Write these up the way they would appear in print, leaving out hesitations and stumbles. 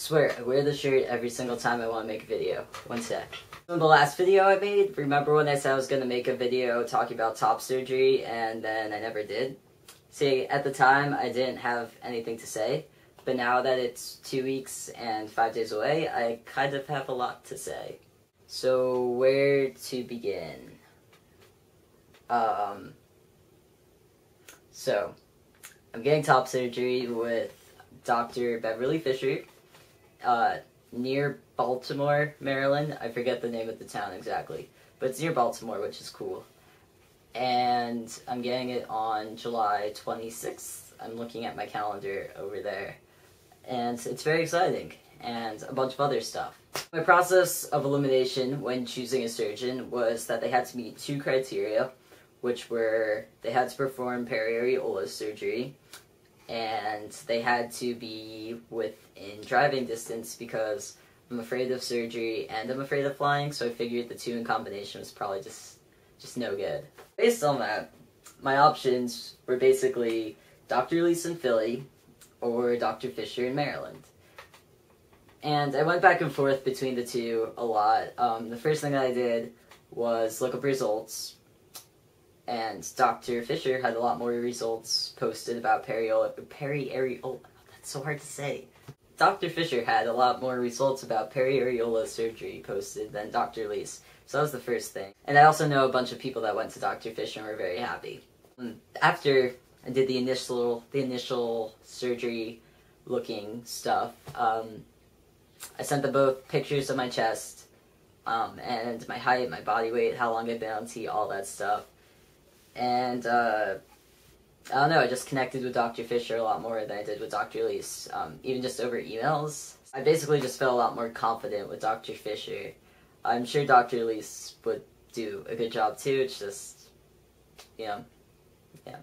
Swear, I wear the shirt every single time I want to make a video. One sec. So in the last video I made, remember when I said I was going to make a video talking about top surgery and then I never did? See, at the time I didn't have anything to say, but now that it's 2 weeks and 5 days away, I kind of have a lot to say. So where to begin? So I'm getting top surgery with Dr. Beverly Fisher, near Baltimore, Maryland. I forget the name of the town exactly, but it's near Baltimore, which is cool. And I'm getting it on July 26th. I'm looking at my calendar over there, and it's very exciting, and a bunch of other stuff. My process of elimination when choosing a surgeon was that they had to meet 2 criteria, which were they had to perform periareola surgery, and they had to be within driving distance because I'm afraid of surgery and I'm afraid of flying, so I figured the 2 in combination was probably just no good. Based on that, my options were basically Dr. Leese in Philly or Dr. Fisher in Maryland. And I went back and forth between the 2 a lot. The first thing that I did was look up results, and Dr. Fisher had a lot more results posted about periareola. That's so hard to say. Dr. Fisher had a lot more results about periareola surgery posted than Dr. Leese, so that was the first thing. And I also know a bunch of people that went to Dr. Fisher and were very happy. After I did the initial surgery looking stuff, I sent them both pictures of my chest, and my height, my body weight, how long I've been on T, all that stuff. And, I don't know, I just connected with Dr. Fisher a lot more than I did with Dr. Leese, even just over emails. I basically just felt a lot more confident with Dr. Fisher. I'm sure Dr. Leese would do a good job too, it's just, you know, yeah.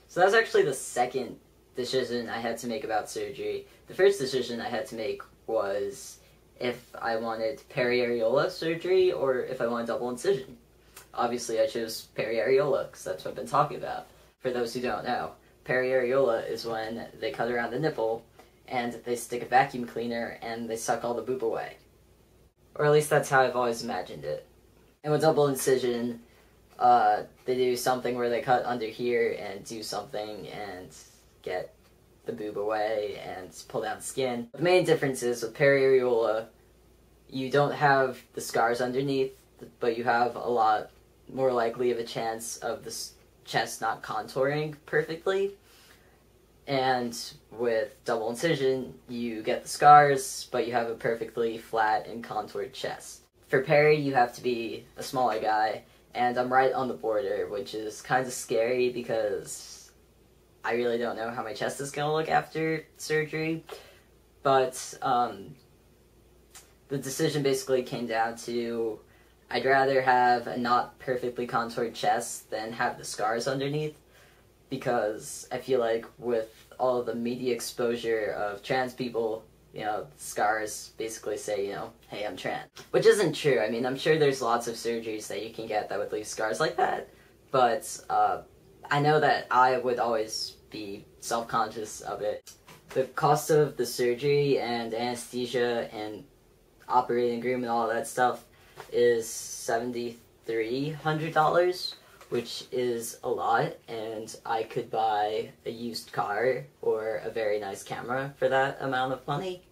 So that was actually the second decision I had to make about surgery. The first decision I had to make was if I wanted periareola surgery or if I wanted double incision. Obviously I chose periareola because that's what I've been talking about. For those who don't know, periareola is when they cut around the nipple and they stick a vacuum cleaner and they suck all the boob away. Or at least that's how I've always imagined it. And with double incision, they do something where they cut under here and do something and get the boob away and pull down the skin. The main difference is with periareola, you don't have the scars underneath, but you have a lot more likely of a chance of the chest not contouring perfectly. And with double incision, you get the scars, but you have a perfectly flat and contoured chest. For peri, you have to be a smaller guy, and I'm right on the border, which is kind of scary because I really don't know how my chest is going to look after surgery. But the decision basically came down to I'd rather have a not perfectly contoured chest than have the scars underneath, because I feel like with all of the media exposure of trans people, you know, scars basically say, you know, hey, I'm trans. Which isn't true. I mean, I'm sure there's lots of surgeries that you can get that would leave scars like that, but I know that I would always be self-conscious of it. The cost of the surgery and anesthesia and operating room and all that stuff is $7,300, which is a lot, and I could buy a used car or a very nice camera for that amount of money.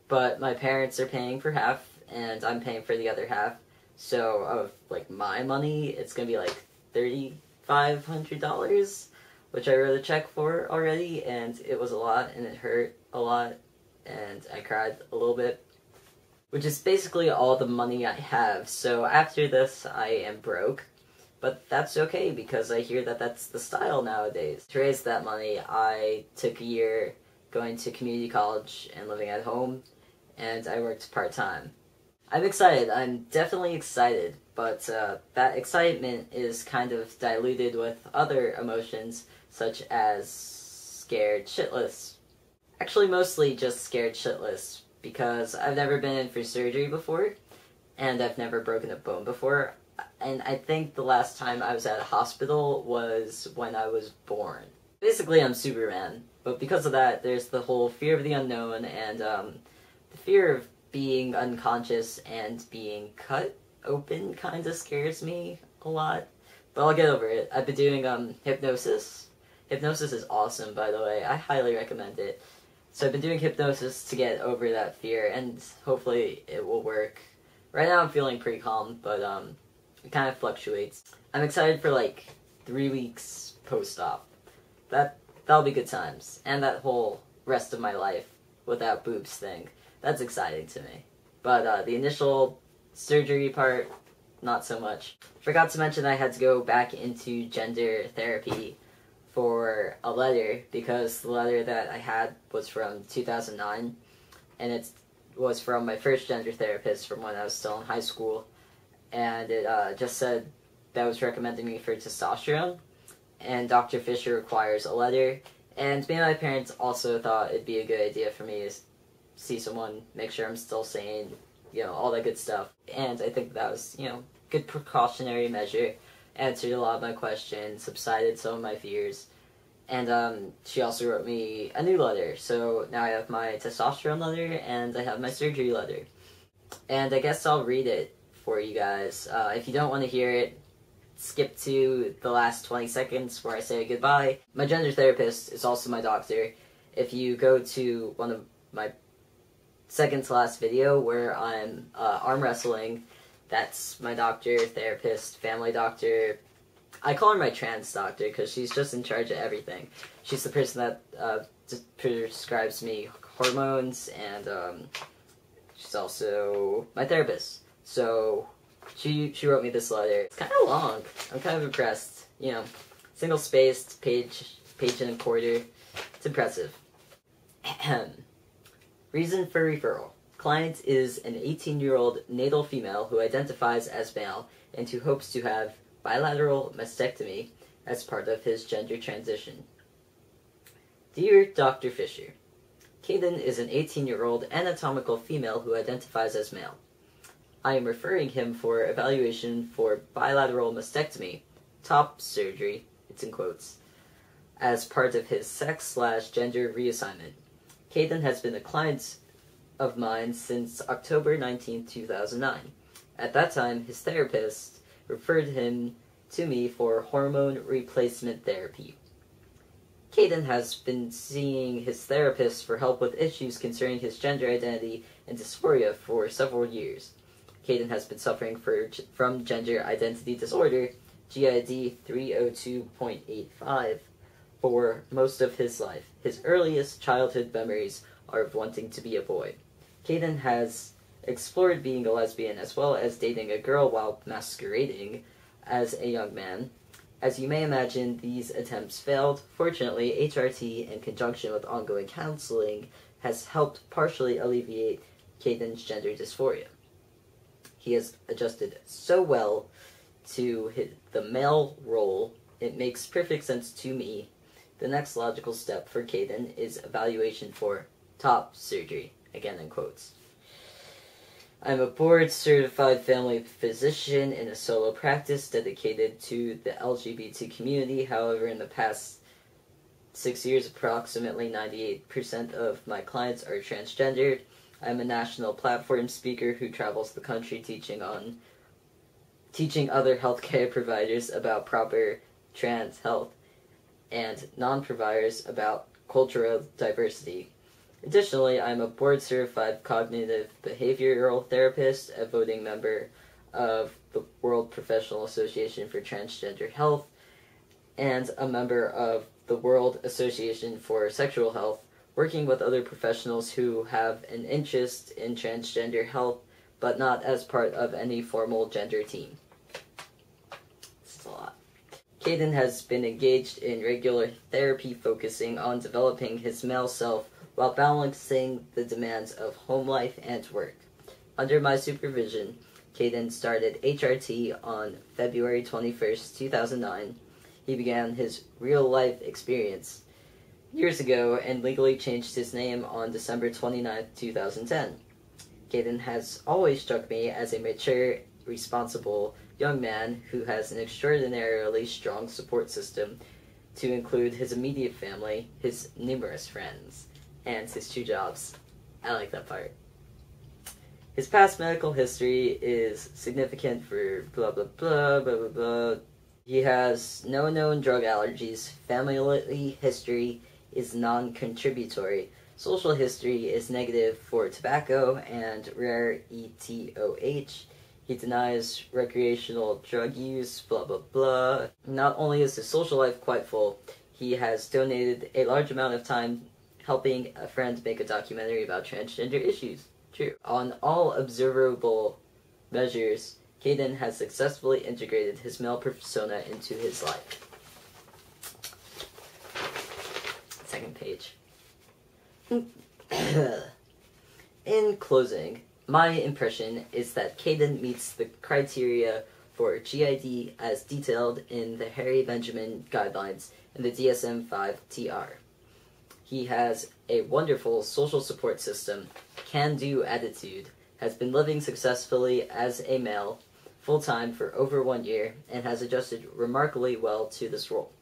But my parents are paying for half, and I'm paying for the other half, so of like my money, it's gonna be like $3,500, which I wrote a check for already, and it was a lot, and it hurt a lot, and I cried a little bit. Which is basically all the money I have, so after this I am broke. But that's okay, because I hear that that's the style nowadays. To raise that money, I took a year going to community college and living at home, and I worked part-time. I'm excited, I'm definitely excited, but that excitement is kind of diluted with other emotions, such as scared shitless. Actually, mostly just scared shitless, because I've never been in for surgery before, and I've never broken a bone before, and I think the last time I was at a hospital was when I was born. Basically, I'm Superman, But because of that, there's the whole fear of the unknown and the fear of being unconscious and being cut open kind of scares me a lot. But I'll get over it. I've been doing hypnosis. Hypnosis is awesome, by the way. I highly recommend it. So I've been doing hypnosis to get over that fear, and hopefully it will work. Right now I'm feeling pretty calm, but it kind of fluctuates. I'm excited for like 3 weeks post-op. That'll be good times. And that whole rest of my life without boobs thing. That's exciting to me. But the initial surgery part, not so much. Forgot to mention I had to go back into gender therapy for a letter because the letter that I had was from 2009 and it was from my first gender therapist from when I was still in high school, and it just said that was recommending me for testosterone, and Dr. Fisher requires a letter, and me and my parents also thought it'd be a good idea for me to see someone, make sure I'm still sane, you know, all that good stuff. And I think that was, you know, good precautionary measure. Answered a lot of my questions, subsided some of my fears. And she also wrote me a new letter. So now I have my testosterone letter and I have my surgery letter. And I guess I'll read it for you guys. If you don't want to hear it, skip to the last 20 seconds where I say goodbye. My gender therapist is also my doctor. If you go to one of my second to last video where I'm arm wrestling, that's my doctor, therapist, family doctor. I call her my trans doctor because she's just in charge of everything. She's the person that prescribes me hormones, and she's also my therapist. So she wrote me this letter. It's kind of long. I'm kind of impressed. You know, single-spaced, page and a quarter. It's impressive. Reason for referral. Client is an 18-year-old natal female who identifies as male and who hopes to have bilateral mastectomy as part of his gender transition. Dear Dr. Fisher, Caden is an 18-year-old anatomical female who identifies as male. I am referring him for evaluation for bilateral mastectomy, top surgery, it's in quotes, as part of his sex/gender reassignment. Caden has been a client of mine since October 19, 2009. At that time, his therapist referred him to me for hormone replacement therapy. Caden has been seeing his therapist for help with issues concerning his gender identity and dysphoria for several years. Caden has been suffering from gender identity disorder, GID 302.85, for most of his life. His earliest childhood memories are of wanting to be a boy. Caden has explored being a lesbian as well as dating a girl while masquerading as a young man. As you may imagine, these attempts failed. Fortunately, HRT, in conjunction with ongoing counseling, has helped partially alleviate Caden's gender dysphoria. He has adjusted so well to the male role, it makes perfect sense to me. The next logical step for Caden is evaluation for top surgery, again in quotes. I'm a board-certified family physician in a solo practice dedicated to the LGBT community. However, in the past 6 years, approximately 98% of my clients are transgendered. I'm a national platform speaker who travels the country teaching other healthcare providers about proper trans health and non-providers about cultural diversity. Additionally, I'm a board-certified cognitive behavioral therapist, a voting member of the World Professional Association for Transgender Health, and a member of the World Association for Sexual Health, working with other professionals who have an interest in transgender health, but not as part of any formal gender team. This is a lot. Caden has been engaged in regular therapy focusing on developing his male self while balancing the demands of home life and work. Under my supervision, Caden started HRT on February 21st, 2009. He began his real-life experience years ago and legally changed his name on December 29th, 2010. Caden has always struck me as a mature, responsible young man who has an extraordinarily strong support system to include his immediate family, his numerous friends, and his 2 jobs. I like that part. His past medical history is significant for blah blah blah blah blah blah. He has no known drug allergies. Family history is non-contributory. Social history is negative for tobacco and rare ETOH. He denies recreational drug use, blah blah blah. Not only is his social life quite full, he has donated a large amount of time helping a friend make a documentary about transgender issues. True. On all observable measures, Caden has successfully integrated his male persona into his life. Second page. In closing, my impression is that Caden meets the criteria for GID as detailed in the Harry Benjamin guidelines in the DSM-5-TR. He has a wonderful social support system, can-do attitude, has been living successfully as a male full-time for over 1 year, and has adjusted remarkably well to this role.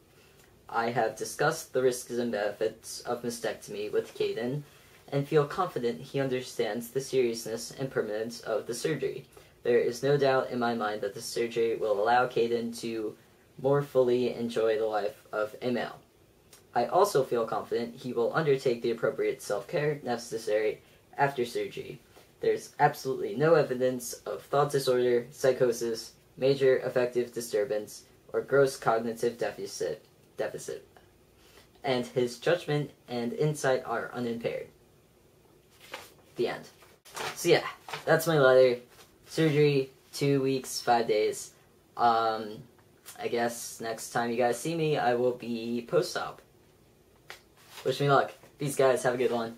I have discussed the risks and benefits of mastectomy with Caden, and feel confident he understands the seriousness and permanence of the surgery. There is no doubt in my mind that the surgery will allow Caden to more fully enjoy the life of a male. I also feel confident he will undertake the appropriate self-care necessary after surgery. There's absolutely no evidence of thought disorder, psychosis, major affective disturbance, or gross cognitive deficit, and his judgment and insight are unimpaired. The end. So yeah, that's my letter. Surgery, 2 weeks, 5 days. I guess next time you guys see me, I will be post-op. Wish me luck. Peace, guys. Have a good one.